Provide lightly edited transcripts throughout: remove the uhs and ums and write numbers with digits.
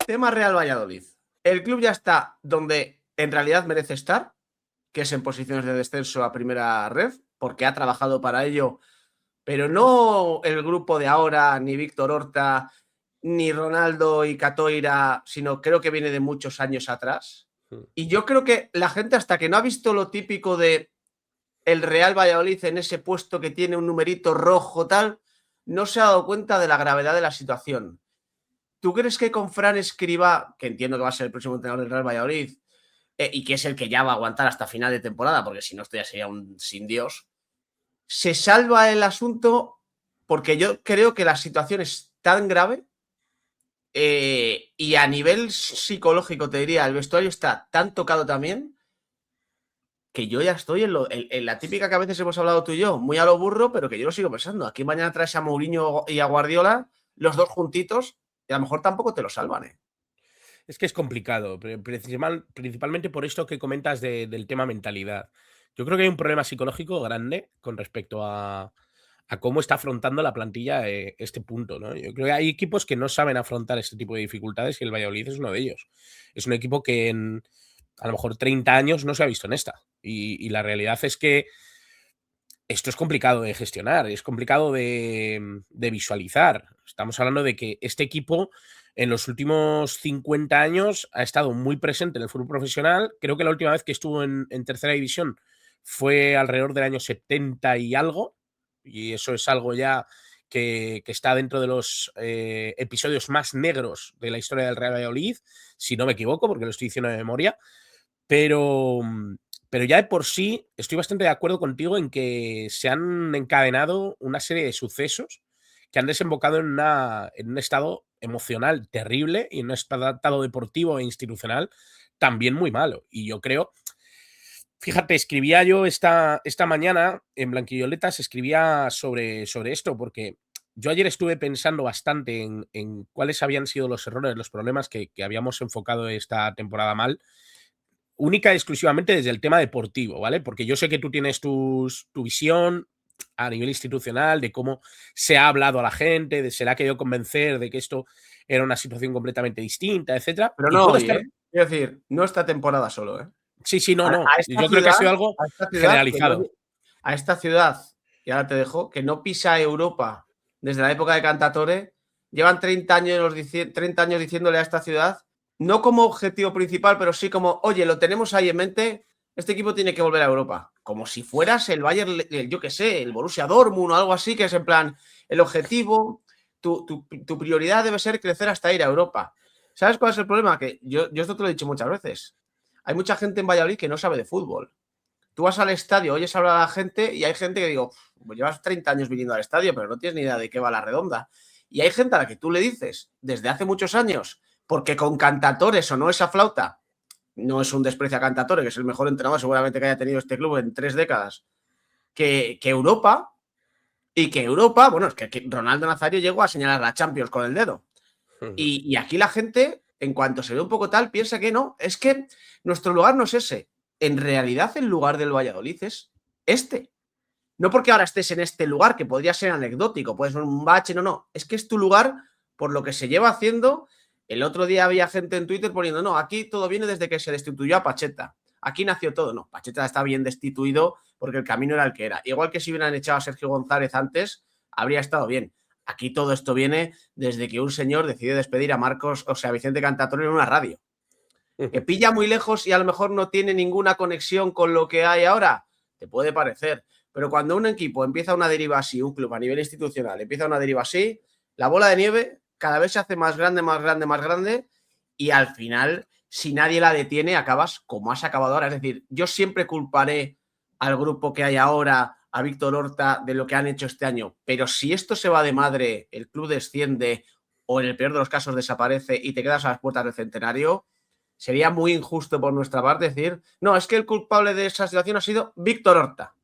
Tema Real Valladolid. El club ya está donde en realidad merece estar, que es en posiciones de descenso a primera red, porque ha trabajado para ello, pero no el grupo de ahora, ni Víctor Horta, ni Ronaldo y Catoira, sino creo que viene de muchos años atrás. Y yo creo que la gente, hasta que no ha visto lo típico de el Real Valladolid en ese puesto que tiene un numerito rojo tal, no se ha dado cuenta de la gravedad de la situación. ¿Tú crees que con Fran Escribá, que entiendo que va a ser el próximo entrenador del Real Valladolid, y que es el que ya va a aguantar hasta final de temporada, porque si no, esto ya sería un sin Dios, se salva el asunto? Porque yo creo que la situación es tan grave, y a nivel psicológico, te diría, el vestuario está tan tocado también, que yo ya estoy en la típica que a veces hemos hablado tú y yo, muy a lo burro, pero que yo lo sigo pensando. Aquí mañana traes a Mourinho y a Guardiola, los dos juntitos, y a lo mejor tampoco te lo salvan, ¿eh? Es que es complicado, principalmente por esto que comentas del tema mentalidad. Yo creo que hay un problema psicológico grande con respecto a cómo está afrontando la plantilla este punto, ¿no? Yo creo que hay equipos que no saben afrontar este tipo de dificultades y el Valladolid es uno de ellos. Es un equipo que en a lo mejor 30 años no se ha visto en esta. Y la realidad es que esto es complicado de gestionar, es complicado de visualizar. Estamos hablando de que este equipo en los últimos 50 años ha estado muy presente en el fútbol profesional. Creo que la última vez que estuvo en tercera división fue alrededor del año 70 y algo, y eso es algo ya que está dentro de los episodios más negros de la historia del Real Valladolid, si no me equivoco, porque lo estoy diciendo de memoria, pero ya de por sí estoy bastante de acuerdo contigo en que se han encadenado una serie de sucesos que han desembocado en un estado emocional terrible y en un estado deportivo e institucional también muy malo. Y yo creo, fíjate, escribía yo esta mañana en Blanquilloletas, escribía sobre esto, porque yo ayer estuve pensando bastante en cuáles habían sido los errores, los problemas que habíamos enfocado esta temporada mal, única y exclusivamente desde el tema deportivo, ¿vale? Porque yo sé que tú tienes tu visión a nivel institucional de cómo se ha hablado a la gente, de se le ha querido convencer de que esto era una situación completamente distinta, etcétera. Pero Y no puedo hoy, estar. ¿eh? Quiero decir, no esta temporada solo, ¿eh? Sí, sí, no, no. A esta Yo creo que ha ciudad, sido algo a esta ciudad que no, generalizado. a esta ciudad, y ahora te dejo, que no pisa Europa desde la época de Cantatore, llevan 30 años, 30 años diciéndole a esta ciudad, no como objetivo principal, pero sí como, oye, lo tenemos ahí en mente, este equipo tiene que volver a Europa. Como si fueras el Bayern, yo qué sé, el Borussia Dortmund o algo así, que es en plan, el objetivo, tu prioridad debe ser crecer hasta ir a Europa. ¿Sabes cuál es el problema? Que yo esto te lo he dicho muchas veces. Hay mucha gente en Valladolid que no sabe de fútbol. Tú vas al estadio, oyes hablar a la gente y hay gente que digo, pues llevas 30 años viniendo al estadio, pero no tienes ni idea de qué va la redonda. Y hay gente a la que tú le dices desde hace muchos años, porque con Cantatore sonó esa flauta, no es un desprecio a Cantatore, que es el mejor entrenador seguramente que haya tenido este club en 3 décadas, que Europa, y que Europa, bueno, es que Ronaldo Nazario llegó a señalar la Champions con el dedo. Y aquí la gente, en cuanto se ve un poco tal, piensa que no. Es que nuestro lugar no es ese. En realidad, el lugar del Valladolid es este. No porque ahora estés en este lugar, que podría ser anecdótico, puede ser un bache, no, no. Es que es tu lugar por lo que se lleva haciendo. El otro día había gente en Twitter poniendo, no, aquí todo viene desde que se destituyó a Pacheta. Aquí nació todo. No, Pacheta está bien destituido porque el camino era el que era. Igual que si hubieran echado a Sergio González antes, habría estado bien. Aquí todo esto viene desde que un señor decidió despedir a Marcos, o sea, a Vicente Cantatore en una radio. Que pilla muy lejos y a lo mejor no tiene ninguna conexión con lo que hay ahora, te puede parecer. Pero cuando un equipo empieza una deriva así, un club a nivel institucional empieza una deriva así, la bola de nieve cada vez se hace más grande, más grande, más grande, y al final, si nadie la detiene, acabas como has acabado ahora. Es decir, yo siempre culparé al grupo que hay ahora, a Víctor Horta, de lo que han hecho este año, pero si esto se va de madre, el club desciende o en el peor de los casos desaparece y te quedas a las puertas del centenario, sería muy injusto por nuestra parte decir, no, es que el culpable de esa situación ha sido Víctor Horta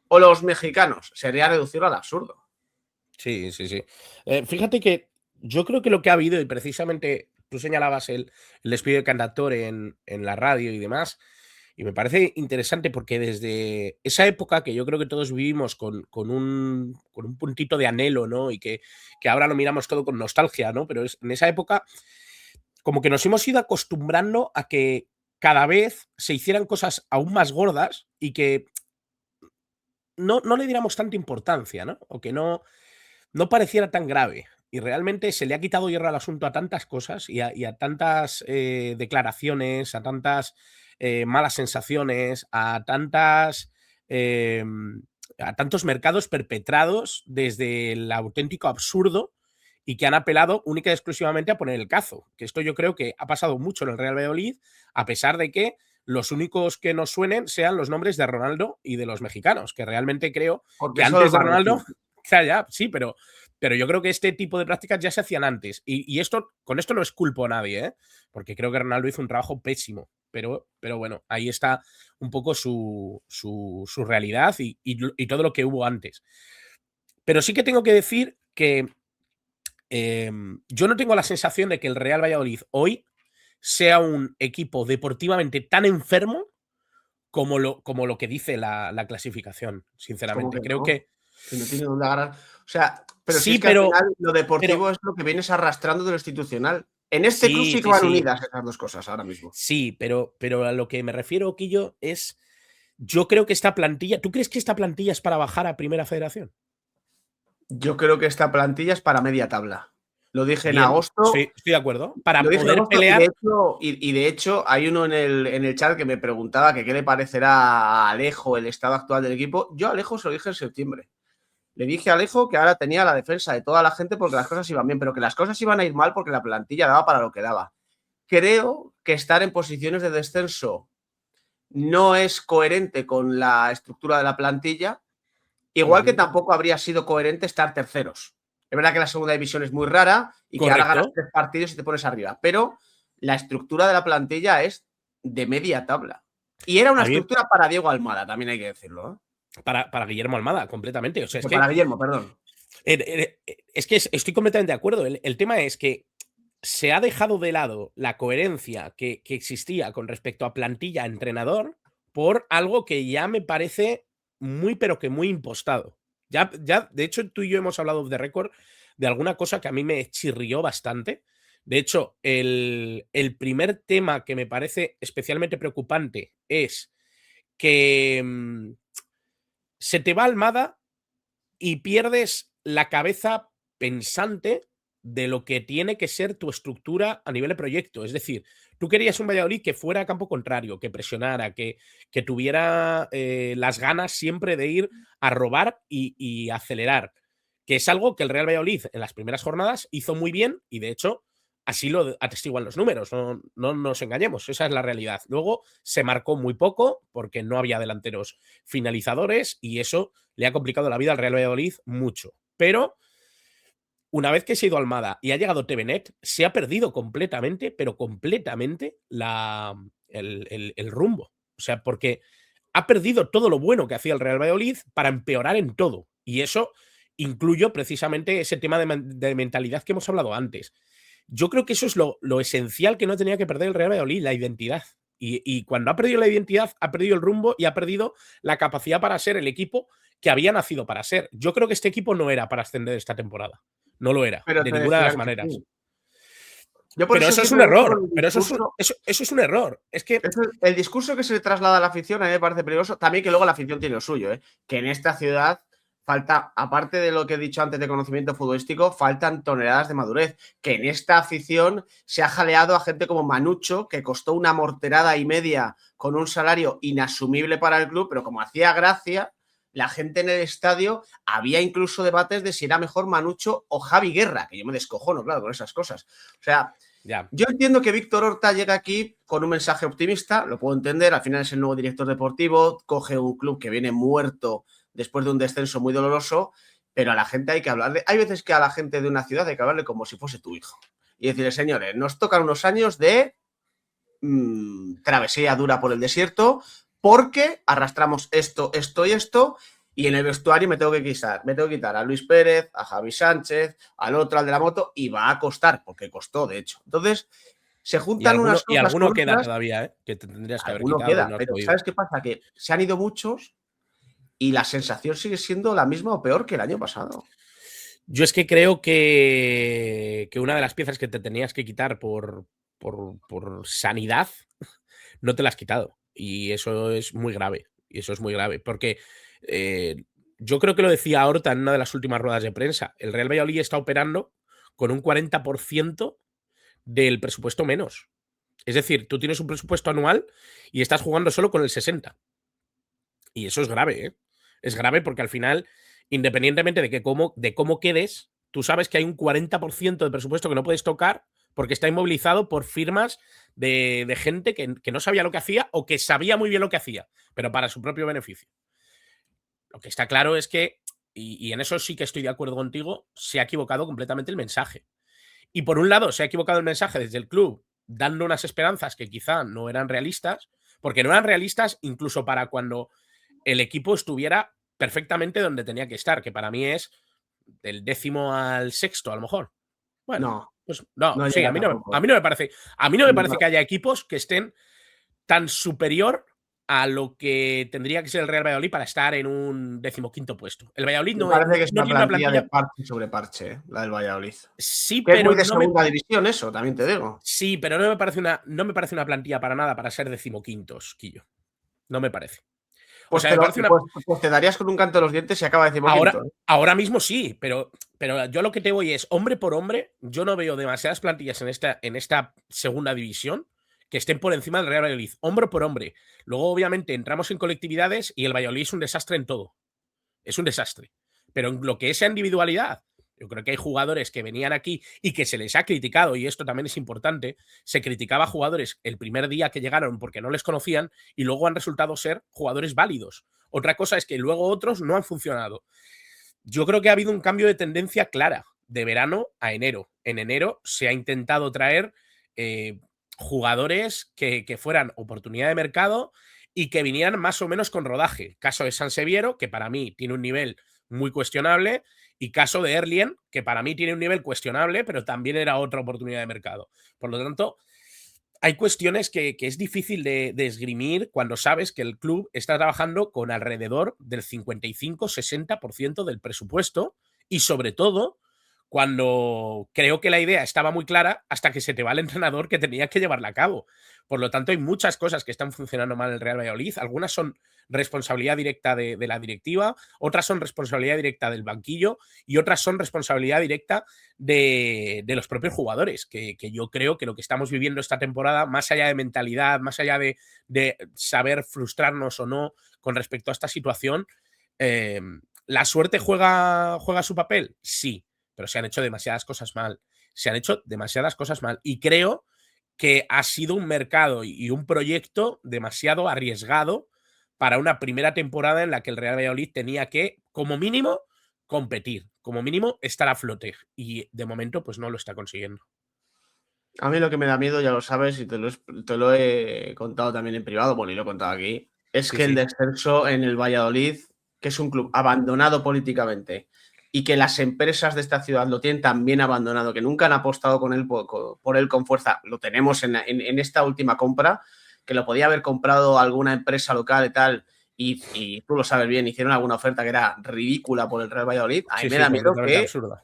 o los mexicanos. Sería reducirlo al absurdo. Sí, sí, sí. Fíjate que yo creo que lo que ha habido, y precisamente tú señalabas el despido de Cantatore en la radio y demás, Y me parece interesante porque desde esa época que yo creo que todos vivimos con un puntito de anhelo, ¿no? Y que ahora lo miramos todo con nostalgia, ¿no? Pero en esa época como que nos hemos ido acostumbrando a que cada vez se hicieran cosas aún más gordas y que no le diéramos tanta importancia, ¿no? O que no pareciera tan grave. Y realmente se le ha quitado hierro al asunto a tantas cosas y a tantas declaraciones, a tantas malas sensaciones, eh, a tantos mercados perpetrados desde el auténtico absurdo y que han apelado única y exclusivamente a poner el cazo. Que esto yo creo que ha pasado mucho en el Real Valladolid, a pesar de que los únicos que nos suenen sean los nombres de Ronaldo y de los mexicanos, que realmente creo Porque que eso es antes de más Ronaldo, reciente. ya, sí, pero yo creo que este tipo de prácticas ya se hacían antes. Y esto, con esto no es culpo a nadie, ¿eh? Porque creo que Ronaldo hizo un trabajo pésimo. Pero bueno, ahí está un poco su realidad y todo lo que hubo antes. Pero sí que tengo que decir que yo no tengo la sensación de que el Real Valladolid hoy sea un equipo deportivamente tan enfermo como lo que dice la clasificación, Como sinceramente. que Creo no, que que no tiene dónde agarrar. O sea, pero si sí, es que al pero, final lo pero deportivo es lo que vienes arrastrando de lo institucional. En este club sí, sí que sí, van sí. unidas esas dos cosas ahora mismo. Sí, pero a lo que me refiero, Quillo, es. Yo creo que esta plantilla. ¿Tú crees que esta plantilla es para bajar a Primera Federación? Yo creo que esta plantilla es para media tabla. Lo dije en Bien, agosto. estoy de acuerdo. Lo Para dije en poder agosto y de pelear. hecho, de hecho hay uno en el chat que me preguntaba que qué le parecerá a Alejo el estado actual del equipo. Yo a Alejo se lo dije en septiembre. Le dije a Alejo que ahora tenía la defensa de toda la gente porque las cosas iban bien, pero que las cosas iban a ir mal porque la plantilla daba para lo que daba. Creo que estar en posiciones de descenso no es coherente con la estructura de la plantilla, igual que tampoco habría sido coherente estar terceros. Es verdad que la segunda división es muy rara y que ahora ganas Correcto. 3 partidos y te pones arriba, pero la estructura de la plantilla es de media tabla. Y era una A mí, estructura para Diego Almada, también hay que decirlo, ¿eh? para Guillermo Almada, completamente. O sea, es que. Para Guillermo, perdón. Es que estoy completamente de acuerdo. El tema es que se ha dejado de lado la coherencia que existía con respecto a plantilla-entrenador por algo que ya me parece muy, pero que muy impostado. Ya, de hecho, tú y yo hemos hablado de récord de alguna cosa que a mí me chirrió bastante. De hecho, el primer tema que me parece especialmente preocupante es que se te va Almada y pierdes la cabeza pensante de lo que tiene que ser tu estructura a nivel de proyecto. Es decir, tú querías un Valladolid que fuera a campo contrario, que presionara, que tuviera las ganas siempre de ir a robar y acelerar, que es algo que el Real Valladolid en las primeras jornadas hizo muy bien y de hecho así lo atestiguan los números, no nos engañemos, esa es la realidad. Luego se marcó muy poco porque no había delanteros finalizadores y eso le ha complicado la vida al Real Valladolid mucho. Pero una vez que se ha ido Almada y ha llegado Tevenet, se ha perdido completamente, pero completamente el rumbo. O sea, porque ha perdido todo lo bueno que hacía el Real Valladolid para empeorar en todo. Y eso incluyo precisamente ese tema de mentalidad que hemos hablado antes. Yo creo que eso es lo esencial que no tenía que perder el Real Valladolid, la identidad. Y cuando ha perdido la identidad, ha perdido el rumbo y ha perdido la capacidad para ser el equipo que había nacido para ser. Yo creo que este equipo no era para ascender esta temporada. No lo era, Pero de te ninguna de las decían que maneras. sí. Yo por Pero eso eso es siempre un digo error. el Pero discurso. eso es un error. Es que. El discurso que se le traslada a la afición a mí me parece peligroso. También que luego la afición tiene lo suyo, ¿eh? Que en esta ciudad falta, aparte de lo que he dicho antes de conocimiento futbolístico, faltan toneladas de madurez. Que en esta afición se ha jaleado a gente como Manucho, que costó una morterada y media con un salario inasumible para el club, pero como hacía gracia, la gente en el estadio, había incluso debates de si era mejor Manucho o Javi Guerra, que yo me descojono, claro, con esas cosas. O sea, Ya. yo entiendo que Víctor Horta llega aquí con un mensaje optimista, lo puedo entender, al final es el nuevo director deportivo, coge un club que viene muerto después de un descenso muy doloroso, pero a la gente hay que hablarle. Hay veces que a la gente de una ciudad hay que hablarle como si fuese tu hijo. Y decirle, señores, nos tocan unos años de travesía dura por el desierto porque arrastramos esto, esto y esto, y en el vestuario me tengo que quitar a Luis Pérez, a Javi Sánchez, al otro, al de la moto, y va a costar, porque costó, de hecho. Entonces, Se Y juntan unas cosas alguno con queda otras, todavía, ¿eh? Que te tendrías que haber alguno quitado y queda, no has pero podido. ¿sabes qué pasa? Que se han ido muchos y la sensación sigue siendo la misma o peor que el año pasado. Yo es que creo que una de las piezas que te tenías que quitar por sanidad no te la has quitado. Y eso es muy grave. Y eso es muy grave. Porque yo creo que lo decía Horta en una de las últimas ruedas de prensa. El Real Valladolid está operando con un 40% del presupuesto menos. Es decir, tú tienes un presupuesto anual y estás jugando solo con el 60%. Y eso es grave, ¿eh? Es grave porque al final, independientemente de cómo quedes, tú sabes que hay un 40% de presupuesto que no puedes tocar porque está inmovilizado por firmas de gente que no sabía lo que hacía o que sabía muy bien lo que hacía, pero para su propio beneficio. Lo que está claro es que, y en eso sí que estoy de acuerdo contigo, se ha equivocado completamente el mensaje. Y por un lado, se ha equivocado el mensaje desde el club, dando unas esperanzas que quizá no eran realistas, porque no eran realistas incluso para cuando el equipo estuviera perfectamente donde tenía que estar, que para mí es del 10º al 6º, a lo mejor. Bueno, No, pues no, no sí, llega tampoco. a mí no me parece. A mí no me Me parece pa- que haya equipos que estén tan superior a lo que tendría que ser el Real Valladolid para estar en un 15º puesto. El Valladolid Me no, parece que es no una tiene una plantilla de plantilla. parche sobre parche, la del Valladolid. Sí, Que es muy pero de no me. segunda división eso, también te digo. Sí, pero no me parece una plantilla para nada para ser 15º, Quillo. No me parece. O Pues sea, te, me parece una. pues te darías con un canto de los dientes y acaba Ahora, decimoquinto, ¿eh? ahora mismo sí, pero yo lo que te voy es, hombre por hombre, yo no veo demasiadas plantillas en esta segunda división que estén por encima del Real Valladolid, hombre por hombre. Luego, obviamente, entramos en colectividades y el Valladolid es un desastre en todo. Es un desastre. Pero en lo que es a individualidad, yo creo que hay jugadores que venían aquí y que se les ha criticado, y esto también es importante, se criticaba a jugadores el primer día que llegaron porque no les conocían y luego han resultado ser jugadores válidos. Otra cosa es que luego otros no han funcionado. Yo creo que ha habido un cambio de tendencia clara de verano a enero. En enero se ha intentado traer eh, jugadores que fueran oportunidad de mercado y que vinieran más o menos con rodaje. Caso de Sanseviero, que para mí tiene un nivel muy cuestionable, y caso de Erlien, que para mí tiene un nivel cuestionable, pero también era otra oportunidad de mercado. Por lo tanto, hay cuestiones que es difícil de esgrimir cuando sabes que el club está trabajando con alrededor del 55-60% del presupuesto y sobre todo cuando creo que la idea estaba muy clara hasta que se te va el entrenador que tenía que llevarla a cabo. Por lo tanto, hay muchas cosas que están funcionando mal en el Real Valladolid. Algunas son responsabilidad directa de la directiva, otras son responsabilidad directa del banquillo y otras son responsabilidad directa de los propios jugadores, que yo creo que lo que estamos viviendo esta temporada, más allá de mentalidad, más allá de saber frustrarnos o no con respecto a esta situación, eh, ¿la suerte juega su papel? Sí, pero se han hecho demasiadas cosas mal. Se han hecho demasiadas cosas mal. Y creo que ha sido un mercado y un proyecto demasiado arriesgado para una primera temporada en la que el Real Valladolid tenía que, como mínimo, competir, como mínimo estar a flote. Y de momento, pues no lo está consiguiendo. A mí lo que me da miedo, ya lo sabes, y te lo he contado también en privado, bueno, y lo he contado aquí, es Sí, que el sí. descenso en el Valladolid, que es un club abandonado políticamente, y que las empresas de esta ciudad lo tienen también abandonado, que nunca han apostado por él con fuerza, lo tenemos en esta última compra, que lo podía haber comprado alguna empresa local y tal, y tú lo sabes bien, hicieron alguna oferta que era ridícula por el Real Valladolid, a mí Sí, me sí, da miedo completamente que absurda.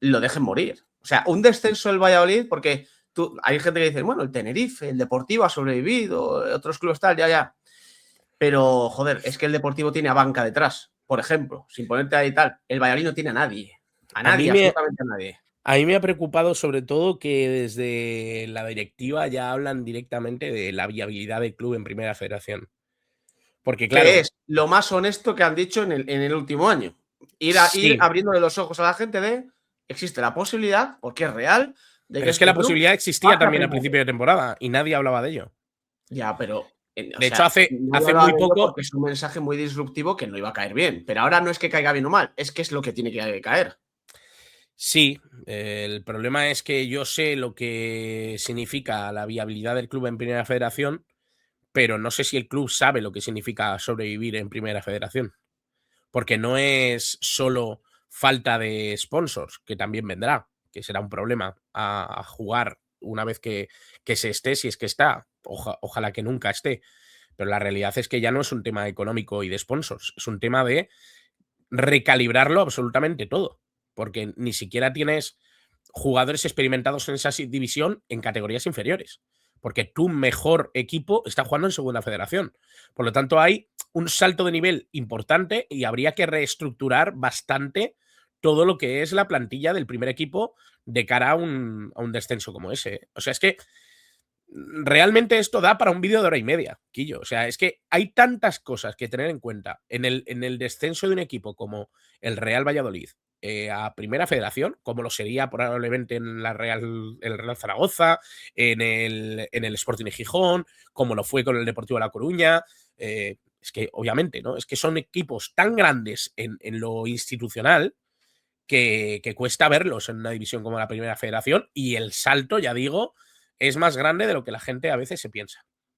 lo dejen morir. O sea, un descenso del Valladolid, porque hay gente que dice, bueno, el Tenerife, el Deportivo ha sobrevivido, otros clubes tal, ya, ya. Pero, joder, es que el Deportivo tiene a banca detrás, por ejemplo, sin ponerte ahí tal. El Valladolid no tiene a A mí nadie, me, absolutamente a nadie. a mí me ha preocupado sobre todo que desde la directiva ya hablan directamente de la viabilidad del club en Primera Federación. Porque Que claro, es lo más honesto que han dicho en el último año. Ir sí, abriéndole los ojos a la gente de, existe la posibilidad, porque es real, de que pero es que este la club posibilidad existía pase a también a primera. principio de temporada y nadie hablaba de ello. Ya, pero, o De hecho, sea, hace, nadie hace hablaba muy de ello poco. porque es un mensaje muy disruptivo que no iba a caer bien. Pero ahora no es que caiga bien o mal, es que es lo que tiene que caer. Sí, el problema es que yo sé lo que significa la viabilidad del club en Primera Federación, pero no sé si el club sabe lo que significa sobrevivir en Primera Federación. Porque no es solo falta de sponsors, que también vendrá, que será un problema a jugar una vez que se esté, si es que está, ojalá que nunca esté, pero la realidad es que ya no es un tema económico y de sponsors, es un tema de recalibrarlo absolutamente todo, porque ni siquiera tienes jugadores experimentados en esa división en categorías inferiores, porque tu mejor equipo está jugando en segunda federación. Por lo tanto, hay un salto de nivel importante y habría que reestructurar bastante todo lo que es la plantilla del primer equipo de cara a un descenso como ese. O sea, es que realmente esto da para un vídeo de hora y media, Quillo. O sea, es que hay tantas cosas que tener en cuenta en el descenso de un equipo como el Real Valladolid a Primera Federación, como lo sería probablemente en el Real Zaragoza, en el Sporting de Gijón, como lo fue con el Deportivo de La Coruña. Es que, obviamente, ¿no? Es que son equipos tan grandes en lo institucional que cuesta verlos en una división como la Primera Federación, y el salto, ya digo, es más grande de lo que la gente a veces se piensa.